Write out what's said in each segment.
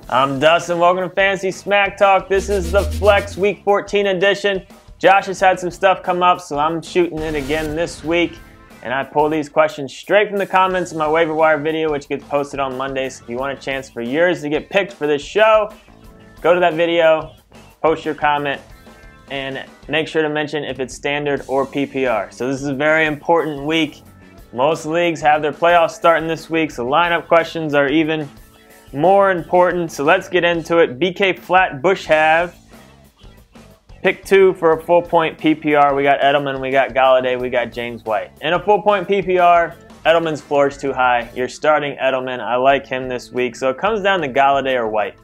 I'm Dustin. Welcome to Fantasy Smack Talk. This is the Flex Week 14 edition. Josh has had some stuff come up, so I'm shooting it again this week. And I pull these questions straight from the comments in my waiver wire video, which gets posted on Mondays. If you want a chance for yours to get picked for this show, go to that video, post your comment, and make sure to mention if it's standard or PPR. So this is a very important week. Most leagues have their playoffs starting this week, so lineup questions are even more important. So let's get into it. BK Flat Bush have pick 2 for a full point PPR. We got Edelman, we got Galladay, we got James White. In a full point PPR, Edelman's floor is too high. You're starting Edelman. I like him this week. So it comes down to Galladay or White.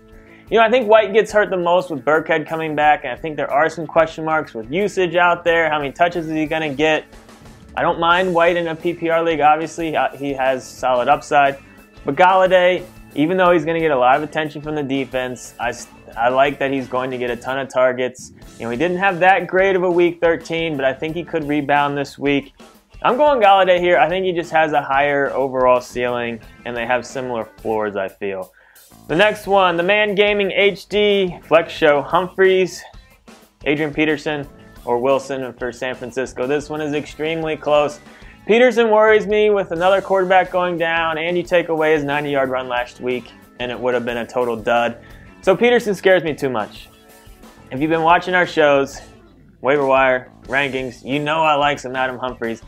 You know, I think White gets hurt the most with Burkhead coming back, and I think there are some question marks with usage out there. How many touches is he going to get? I don't mind White in a PPR league. Obviously, he has solid upside. But Galladay, even though he's going to get a lot of attention from the defense, I like that he's going to get a ton of targets. You know, he didn't have that great of a week 13, but I think he could rebound this week. I'm going Galladay here. I think he just has a higher overall ceiling, and they have similar floors, I feel. The next one, the Man Gaming HD Flex Show, Humphries, Adrian Peterson, or Wilson for San Francisco. This one is extremely close. Peterson worries me with another quarterback going down, and you take away his 90-yard run last week, and it would have been a total dud. So Peterson scares me too much. If you've been watching our shows, waiver wire, rankings, you know I like some Adam Humphries,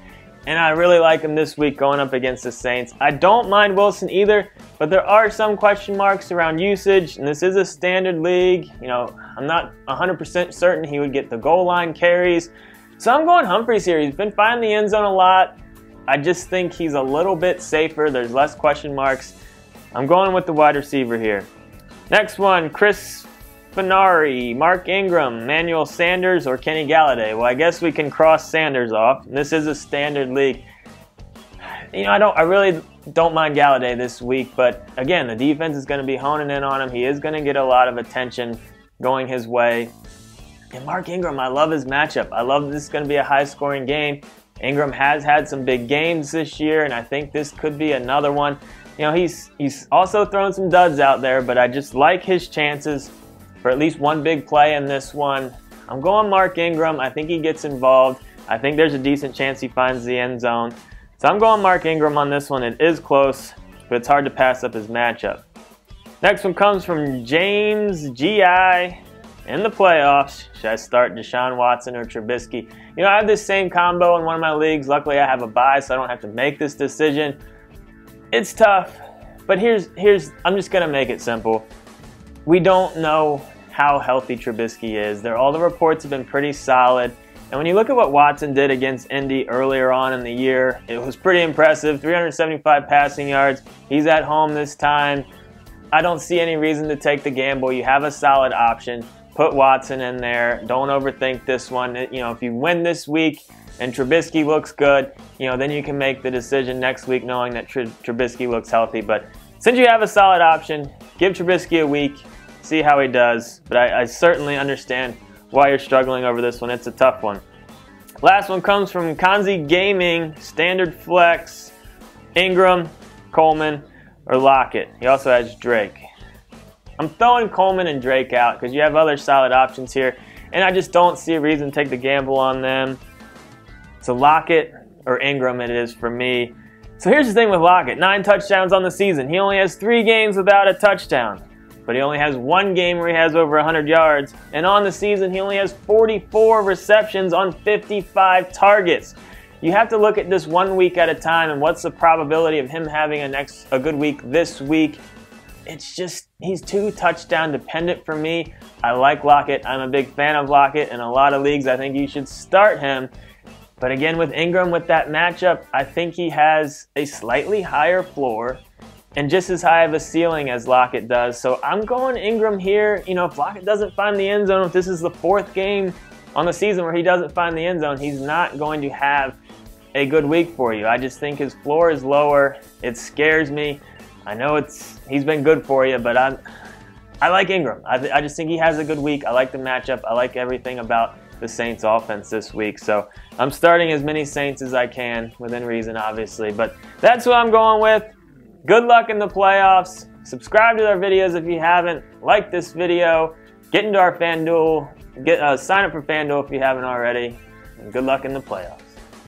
and I really like him this week going up against the Saints. I don't mind Wilson either, but there are some question marks around usage, and this is a standard league. You know, I'm not 100% certain he would get the goal line carries. So I'm going Humphries here. He's been finding the end zone a lot. I just think he's a little bit safer. There's less question marks. I'm going with the wide receiver here. Next one, Chris Finari, Mark Ingram, Manuel Sanders, or Kenny Galladay. Well, I guess we can cross Sanders off. This is a standard league. You know, I really don't mind Galladay this week, but again, the defense is going to be honing in on him. He is going to get a lot of attention going his way. And Mark Ingram, I love his matchup. I love this is going to be a high-scoring game. Ingram has had some big games this year, and I think this could be another one. You know, he's also thrown some duds out there, but I just like his chances for at least one big play in this one. I'm going Mark Ingram. I think he gets involved. I think there's a decent chance he finds the end zone. So I'm going Mark Ingram on this one. It is close, but it's hard to pass up his matchup. Next one comes from James G.I. In the playoffs, should I start Deshaun Watson or Trubisky? You know, I have this same combo in one of my leagues. Luckily, I have a bye, so I don't have to make this decision. It's tough, but I'm just going to make it simple. We don't know how healthy Trubisky is. All the reports have been pretty solid. And when you look at what Watson did against Indy earlier on in the year, it was pretty impressive. 375 passing yards. He's at home this time. I don't see any reason to take the gamble. You have a solid option. Put Watson in there. Don't overthink this one. You know, if you win this week and Trubisky looks good, you know, then you can make the decision next week knowing that Trubisky looks healthy. But since you have a solid option, give Trubisky a week, see how he does. But I certainly understand why you're struggling over this one. It's a tough one. Last one comes from Kanzi Gaming, Standard Flex, Ingram, Coleman, or Lockett. He also has Drake. I'm throwing Coleman and Drake out because you have other solid options here, and I just don't see a reason to take the gamble on them. So Lockett or Ingram it is for me. So here's the thing with Lockett. 9 touchdowns on the season. He only has 3 games without a touchdown, but he only has 1 game where he has over 100 yards. And on the season, he only has 44 receptions on 55 targets. You have to look at this 1 week at a time and what's the probability of him having a good week this week. It's just, he's too touchdown dependent for me. I like Lockett. I'm a big fan of Lockett. In a lot of leagues, I think you should start him. But again, with Ingram, with that matchup, I think he has a slightly higher floor and just as high of a ceiling as Lockett does. So I'm going Ingram here. You know, if Lockett doesn't find the end zone, if this is the 4th game on the season where he doesn't find the end zone, he's not going to have a good week for you. I just think his floor is lower. It scares me. I know he's been good for you, but I like Ingram. I just think he has a good week. I like the matchup. I like everything about the Saints offense this week. So I'm starting as many Saints as I can, within reason, obviously. But that's what I'm going with. Good luck in the playoffs. Subscribe to our videos if you haven't. Like this video. Get into our FanDuel. Sign up for FanDuel if you haven't already. And good luck in the playoffs.